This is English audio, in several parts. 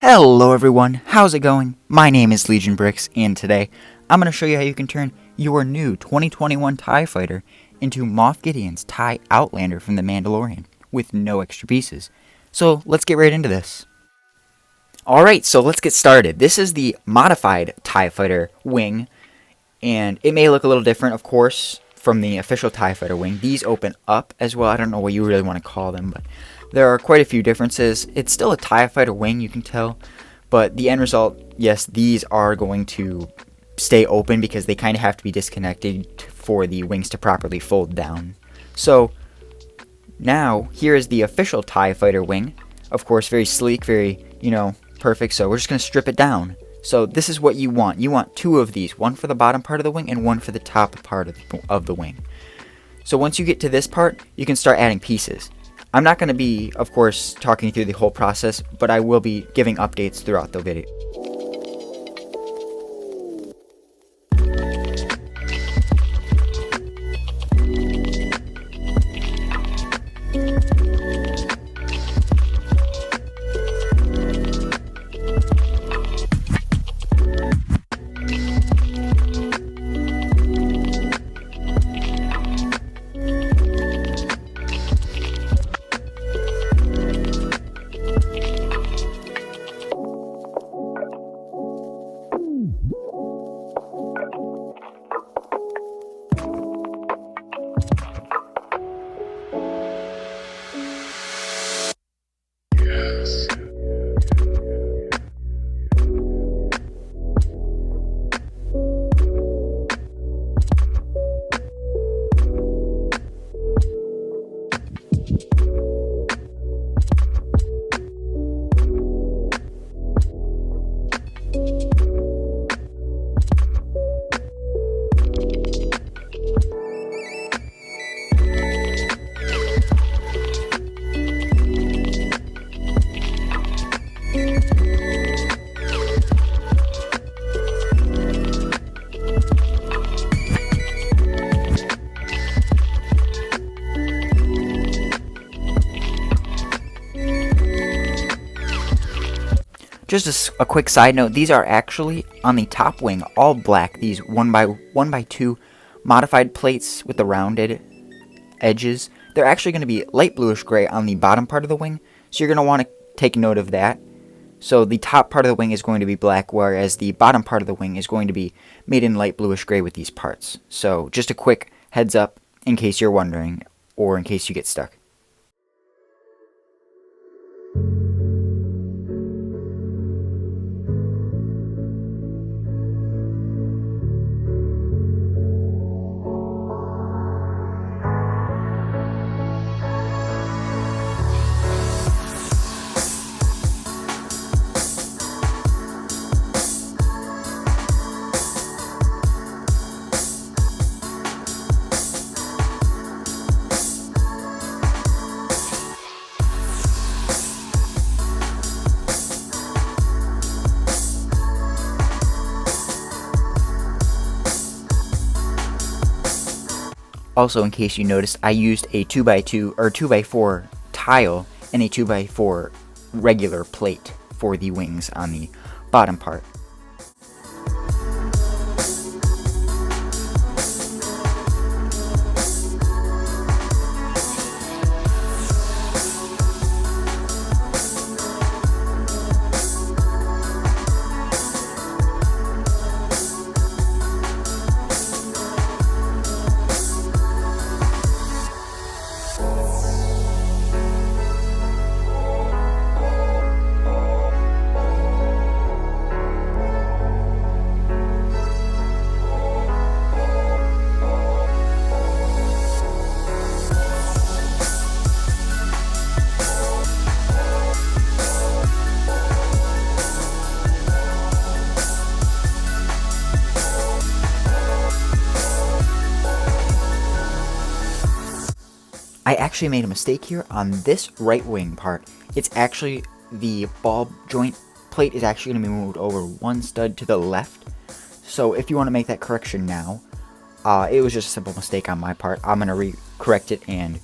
Hello everyone, how's it going? My name is Legion Bricks, and today I'm going to show you how you can turn your new 2021 TIE Fighter into Moff Gideon's TIE Outlander from The Mandalorian, with no extra pieces. So let's get right into this. Alright, so let's get started. This is the modified TIE Fighter wing, and it may look a little different, of course, from the official TIE Fighter wing. These open up as well. I don't know what you really want to call them, but there are quite a few differences. It's still a TIE Fighter wing, you can tell, but the end result, yes, these are going to stay open because they kind of have to be disconnected for the wings to properly fold down. So now, here is the official TIE Fighter wing. Of course, very sleek, very, perfect. So we're just going to strip it down. So this is what you want. You want two of these, one for the bottom part of the wing and one for the top part of the wing. So once you get to this part, you can start adding pieces. I'm not going to be, of course, talking through the whole process, but I will be giving updates throughout the video. Just a quick side note, these are actually, on the top wing, all black. These 1x2 modified plates with the rounded edges. They're actually going to be light bluish gray on the bottom part of the wing, so you're going to want to take note of that. So the top part of the wing is going to be black, whereas the bottom part of the wing is going to be made in light bluish gray with these parts. So just a quick heads up in case you're wondering, or in case you get stuck. Also, in case you noticed, I used a 2x2 or 2x4 tile and a 2x4 regular plate for the wings on the bottom part. I actually made a mistake here on this right wing part. It's actually, the ball joint plate is actually going to be moved over one stud to the left. So if you want to make that correction now, it was just a simple mistake on my part. I'm going to correct it and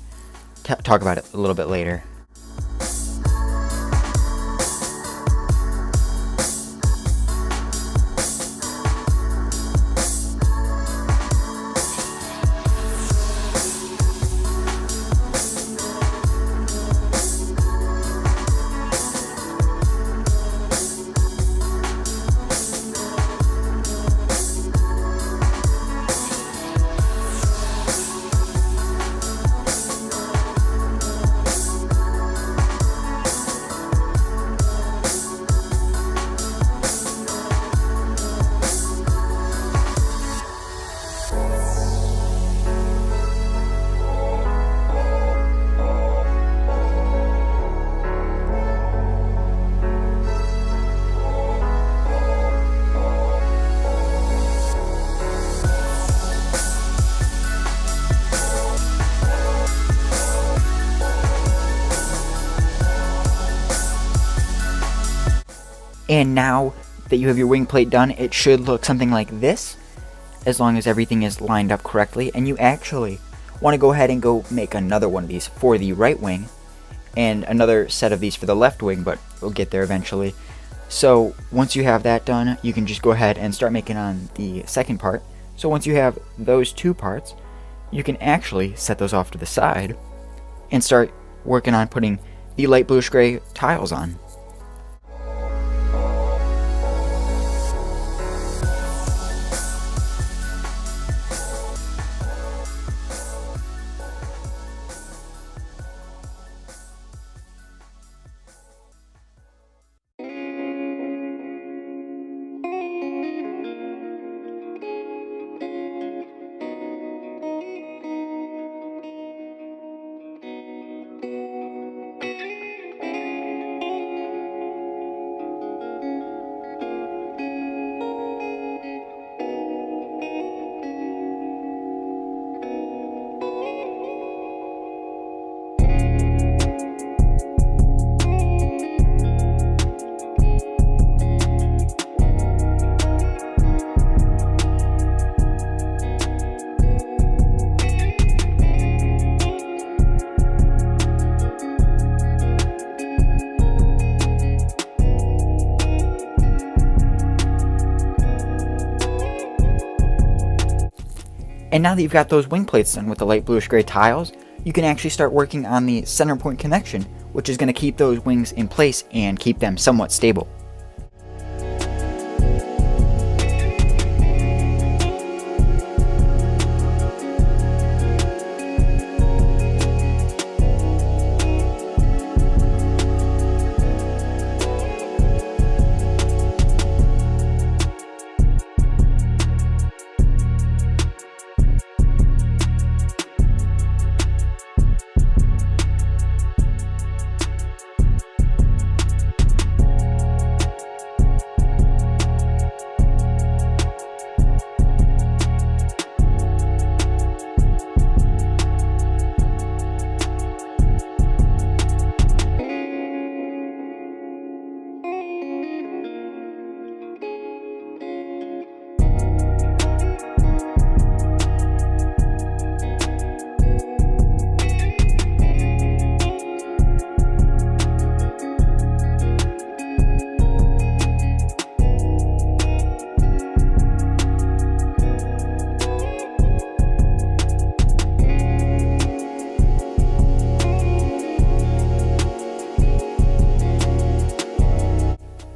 talk about it a little bit later. And now that you have your wing plate done, it should look something like this, as long as everything is lined up correctly. And you actually want to go ahead and go make another one of these for the right wing, and another set of these for the left wing, but we'll get there eventually. So once you have that done, you can just go ahead and start making on the second part. So once you have those two parts, you can actually set those off to the side and start working on putting the light bluish gray tiles on. And now that you've got those wing plates done with the light bluish gray tiles, you can actually start working on the center point connection, which is going to keep those wings in place and keep them somewhat stable.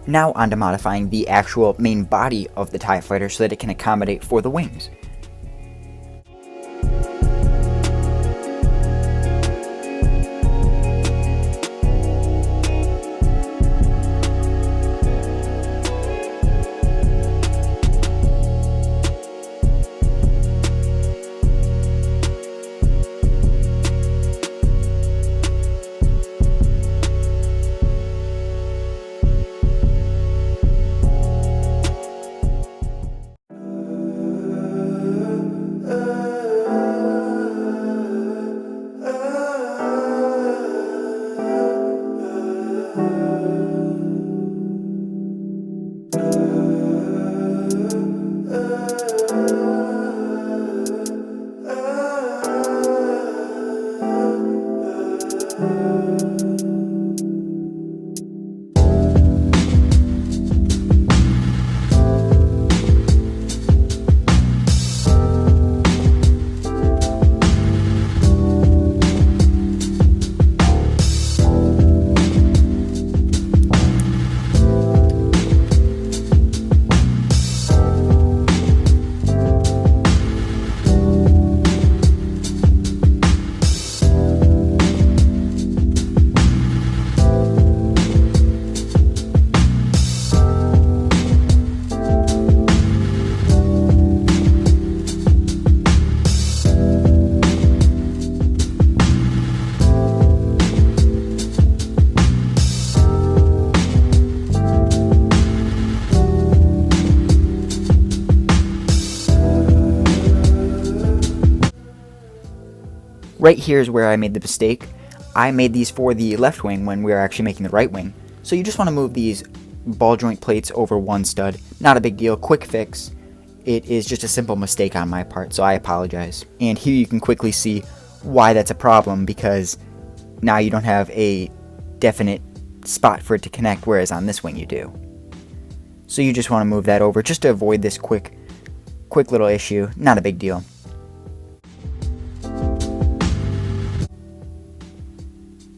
Now on to modifying the actual main body of the TIE Fighter so that it can accommodate for the wings. Right here is where I made the mistake. I made these for the left wing when we were actually making the right wing. So you just want to move these ball joint plates over one stud. Not a big deal, quick fix. It is just a simple mistake on my part, so I apologize. And here you can quickly see why that's a problem, because now you don't have a definite spot for it to connect, whereas on this wing you do. So you just want to move that over just to avoid this quick little issue. Not a big deal.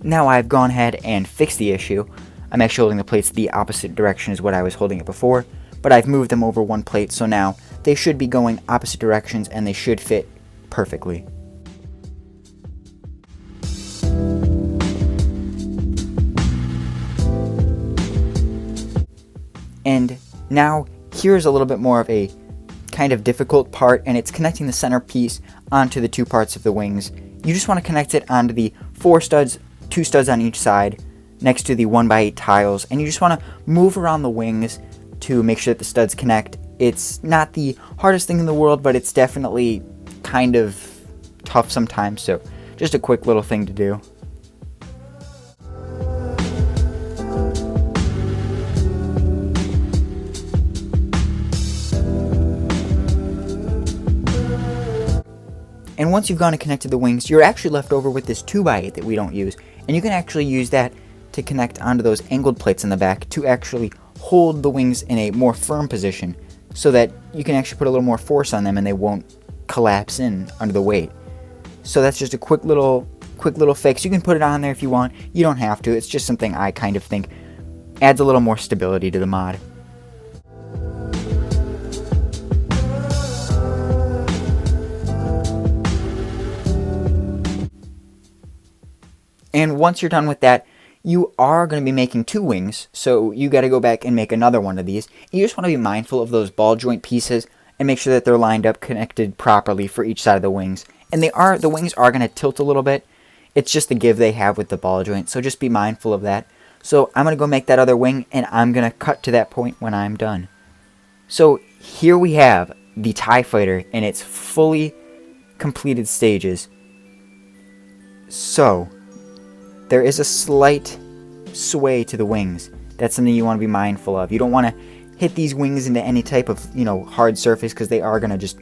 Now I've gone ahead and fixed the issue. I'm actually holding the plates the opposite direction as what I was holding it before, but I've moved them over one plate, so now they should be going opposite directions and they should fit perfectly. And now here's a little bit more of a kind of difficult part, and it's connecting the centerpiece onto the two parts of the wings. You just want to connect it onto the 4 studs, 2 studs on each side, next to the 1x8 tiles, and you just want to move around the wings to make sure that the studs connect. It's not the hardest thing in the world, but it's definitely kind of tough sometimes, so just a quick little thing to do. And once you've gone and connected the wings, you're actually left over with this 2x8 that we don't use. And you can actually use that to connect onto those angled plates in the back to actually hold the wings in a more firm position, so that you can actually put a little more force on them and they won't collapse in under the weight. So that's just a quick little fix. You can put it on there if you want. You don't have to. It's just something I kind of think adds a little more stability to the mod. And once you're done with that, you are going to be making 2 wings, so you got to go back and make another one of these. You just want to be mindful of those ball joint pieces and make sure that they're lined up, connected properly for each side of the wings. And the wings are going to tilt a little bit. It's just the give they have with the ball joint, so just be mindful of that. So I'm going to go make that other wing, and I'm going to cut to that point when I'm done. So here we have the TIE Fighter in its fully completed stages. So there is a slight sway to the wings. That's something you want to be mindful of. You don't want to hit these wings into any type of, hard surface, because they are going to just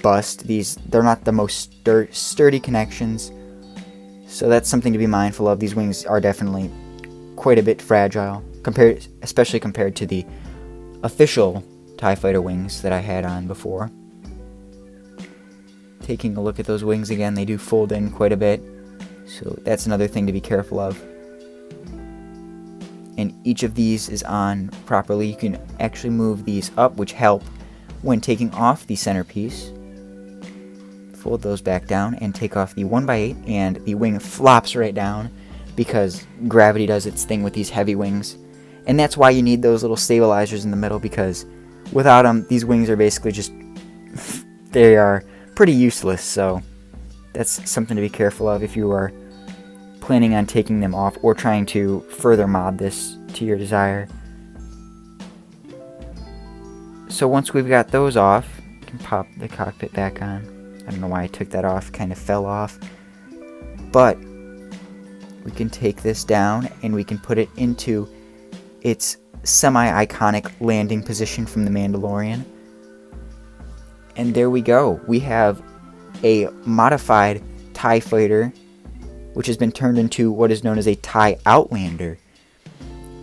bust. They're not the most sturdy connections. So that's something to be mindful of. These wings are definitely quite a bit fragile, especially compared to the official TIE Fighter wings that I had on before. Taking a look at those wings again, they do fold in quite a bit. So that's another thing to be careful of. And each of these is on properly. You can actually move these up, which help when taking off the centerpiece. Fold those back down and take off the 1x8, and the wing flops right down because gravity does its thing with these heavy wings. And that's why you need those little stabilizers in the middle, because without them, these wings are basically just, they are pretty useless. So that's something to be careful of if you are planning on taking them off or trying to further mod this to your desire. So once we've got those off, you can pop the cockpit back on. I don't know why I took that off, kind of fell off. But we can take this down and we can put it into its semi-iconic landing position from The Mandalorian. And there we go. We have a modified TIE Fighter, which has been turned into what is known as a TIE Outlander.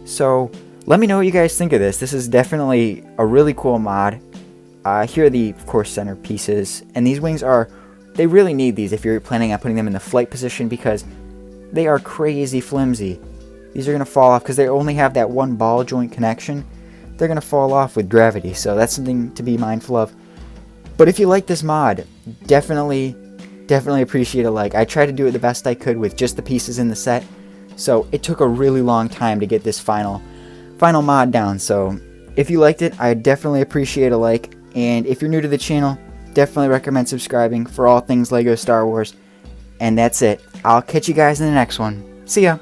So let me know what you guys think of this. This is definitely a really cool mod. Here are the, of course, center pieces, and these wings they really need these if you're planning on putting them in the flight position, because they are crazy flimsy. These are going to fall off because they only have that one ball joint connection. They're going to fall off with gravity, so that's something to be mindful of. But if you like this mod, definitely appreciate a like. I tried to do it the best I could with just the pieces in the set, so it took a really long time to get this final mod down. So if you liked it, I definitely appreciate a like. And if you're new to the channel, definitely recommend subscribing for all things LEGO Star Wars. And that's it. I'll catch you guys in the next one. See ya!